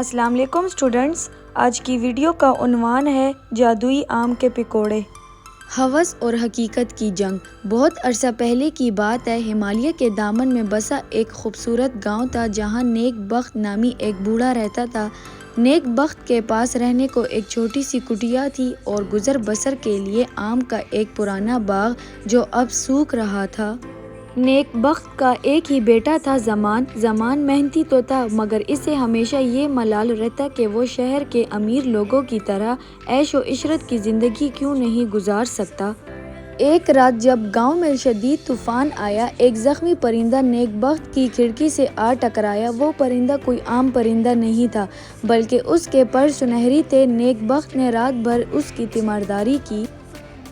السلام علیکم اسٹوڈنٹس، آج کی ویڈیو کا عنوان ہے جادوئی آم کے پکوڑے۔ ہوس اور حقیقت کی جنگ۔ بہت عرصہ پہلے کی بات ہے، ہمالیہ کے دامن میں بسا ایک خوبصورت گاؤں تھا جہاں نیک بخت نامی ایک بوڑھا رہتا تھا۔ نیک بخت کے پاس رہنے کو ایک چھوٹی سی کٹیا تھی اور گزر بسر کے لیے آم کا ایک پرانا باغ جو اب سوکھ رہا تھا۔ نیک بخت کا ایک ہی بیٹا تھا زمان محنتی تو تھا مگر اسے ہمیشہ یہ ملال رہتا کہ وہ شہر کے امیر لوگوں کی طرح عیش و عشرت کی زندگی کیوں نہیں گزار سکتا۔ ایک رات جب گاؤں میں شدید طوفان آیا، ایک زخمی پرندہ نیک بخت کی کھڑکی سے آ ٹکرایا۔ وہ پرندہ کوئی عام پرندہ نہیں تھا بلکہ اس کے پر سنہری تھے۔ نیک بخت نے رات بھر اس کی تیمارداری کی،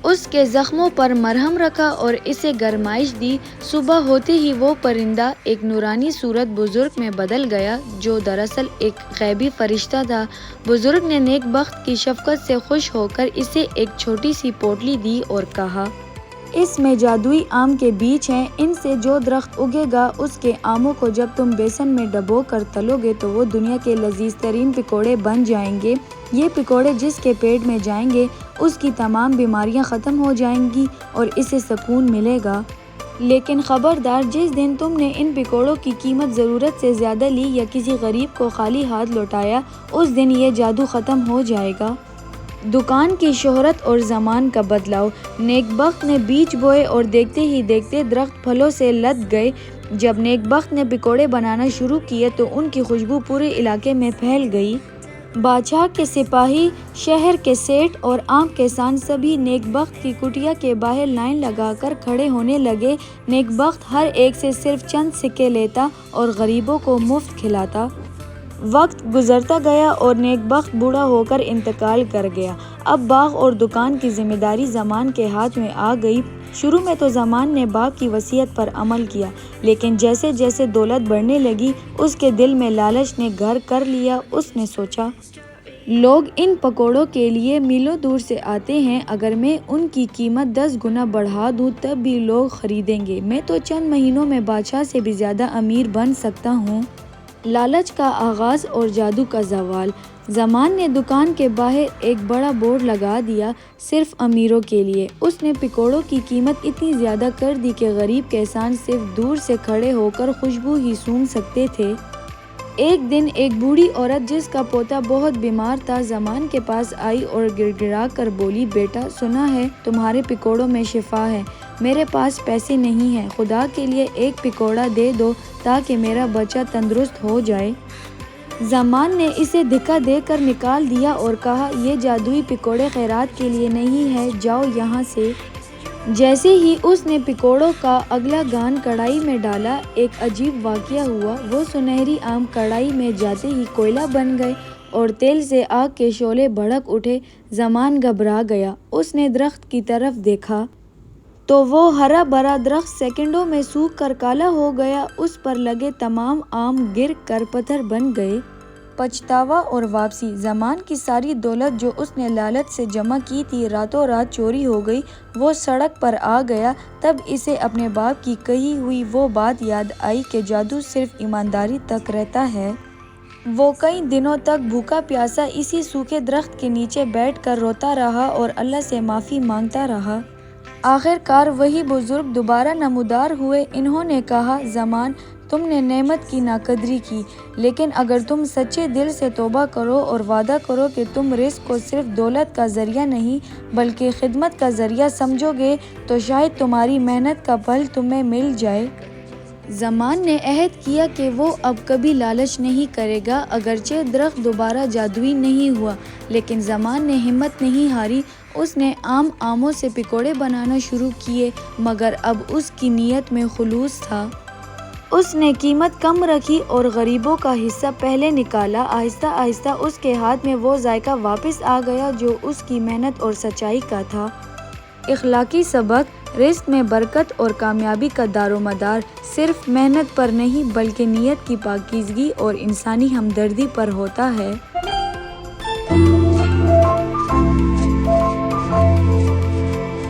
اس کے زخموں پر مرہم رکھا اور اسے گرمائش دی۔ صبح ہوتے ہی وہ پرندہ ایک نورانی صورت بزرگ میں بدل گیا جو دراصل ایک غیبی فرشتہ تھا۔ بزرگ نے نیک بخت کی شفقت سے خوش ہو کر اسے ایک چھوٹی سی پوٹلی دی اور کہا، اس میں جادوئی آم کے بیج ہیں، ان سے جو درخت اگے گا اس کے آموں کو جب تم بیسن میں ڈبو کر تلو گے تو وہ دنیا کے لذیذ ترین پکوڑے بن جائیں گے۔ یہ پکوڑے جس کے پیٹ میں جائیں گے اس کی تمام بیماریاں ختم ہو جائیں گی اور اسے سکون ملے گا۔ لیکن خبردار، جس دن تم نے ان پکوڑوں کی قیمت ضرورت سے زیادہ لی یا کسی غریب کو خالی ہاتھ لوٹایا، اس دن یہ جادو ختم ہو جائے گا۔ دکان کی شہرت اور زمان کا بدلاؤ۔ نیک بخت نے بیج بوئے اور دیکھتے ہی دیکھتے درخت پھلوں سے لد گئے۔ جب نیک بخت نے پکوڑے بنانا شروع کیے تو ان کی خوشبو پورے علاقے میں پھیل گئی۔ بادشاہ کے سپاہی، شہر کے سیٹھ اور عام کسان سبھی نیک بخت کی کٹیا کے باہر لائن لگا کر کھڑے ہونے لگے۔ نیک بخت ہر ایک سے صرف چند سکے لیتا اور غریبوں کو مفت کھلاتا۔ وقت گزرتا گیا اور نیک بخت بوڑھا ہو کر انتقال کر گیا۔ اب باغ اور دکان کی ذمہ داری زمان کے ہاتھ میں آ گئی۔ شروع میں تو زمان نے باپ کی وصیت پر عمل کیا، لیکن جیسے جیسے دولت بڑھنے لگی اس کے دل میں لالچ نے گھر کر لیا۔ اس نے سوچا، لوگ ان پکوڑوں کے لیے میلوں دور سے آتے ہیں، اگر میں ان کی قیمت 10 گنا بڑھا دوں تب بھی لوگ خریدیں گے۔ میں تو چند مہینوں میں بادشاہ سے بھی زیادہ امیر بن سکتا ہوں۔ لالچ کا آغاز اور جادو کا زوال۔ زمان نے دکان کے باہر ایک بڑا بورڈ لگا دیا، صرف امیروں کے لیے۔ اس نے پکوڑوں کی قیمت اتنی زیادہ کر دی کہ غریب کسان صرف دور سے کھڑے ہو کر خوشبو ہی سونگھ سکتے تھے۔ ایک دن ایک بوڑھی عورت جس کا پوتا بہت بیمار تھا زمان کے پاس آئی اور گڑ گڑا کر بولی، بیٹا، سنا ہے تمہارے پکوڑوں میں شفا ہے، میرے پاس پیسے نہیں ہیں، خدا کے لیے ایک پکوڑا دے دو تاکہ میرا بچہ تندرست ہو جائے۔ زمان نے اسے دھکا دے کر نکال دیا اور کہا، یہ جادوئی پکوڑے خیرات کے لیے نہیں ہے، جاؤ یہاں سے۔ جیسے ہی اس نے پکوڑوں کا اگلا گان کڑائی میں ڈالا، ایک عجیب واقعہ ہوا۔ وہ سنہری آم کڑائی میں جاتے ہی کوئلہ بن گئے اور تیل سے آگ کے شعلے بھڑک اٹھے۔ زمان گھبرا گیا۔ اس نے درخت کی طرف دیکھا تو وہ ہرا بھرا درخت سیکنڈوں میں سوکھ کر کالا ہو گیا۔ اس پر لگے تمام آم گر کر پتھر بن گئے۔ پچھتاوا اور واپسی۔ زمان کی ساری دولت جو اس نے لالچ سے جمع کی تھی راتوں رات چوری ہو گئی۔ وہ سڑک پر آ گیا۔ تب اسے اپنے باپ کی کہی ہوئی وہ بات یاد آئی کہ جادو صرف ایمانداری تک رہتا ہے۔ وہ کئی دنوں تک بھوکا پیاسا اسی سوکھے درخت کے نیچے بیٹھ کر روتا رہا اور اللہ سے معافی مانگتا رہا۔ آخر کار وہی بزرگ دوبارہ نمودار ہوئے۔ انہوں نے کہا، زمان، تم نے نعمت کی ناقدری کی، لیکن اگر تم سچے دل سے توبہ کرو اور وعدہ کرو کہ تم رزق کو صرف دولت کا ذریعہ نہیں بلکہ خدمت کا ذریعہ سمجھو گے تو شاید تمہاری محنت کا پھل تمہیں مل جائے۔ زمان نے عہد کیا کہ وہ اب کبھی لالچ نہیں کرے گا۔ اگرچہ درخت دوبارہ جادوئی نہیں ہوا لیکن زمان نے ہمت نہیں ہاری۔ اس نے آموں سے پکوڑے بنانا شروع کیے مگر اب اس کی نیت میں خلوص تھا۔ اس نے قیمت کم رکھی اور غریبوں کا حصہ پہلے نکالا۔ آہستہ آہستہ اس کے ہاتھ میں وہ ذائقہ واپس آ گیا جو اس کی محنت اور سچائی کا تھا۔ اخلاقی سبق۔ رزق میں برکت اور کامیابی کا دارومدار صرف محنت پر نہیں بلکہ نیت کی پاکیزگی اور انسانی ہمدردی پر ہوتا ہے۔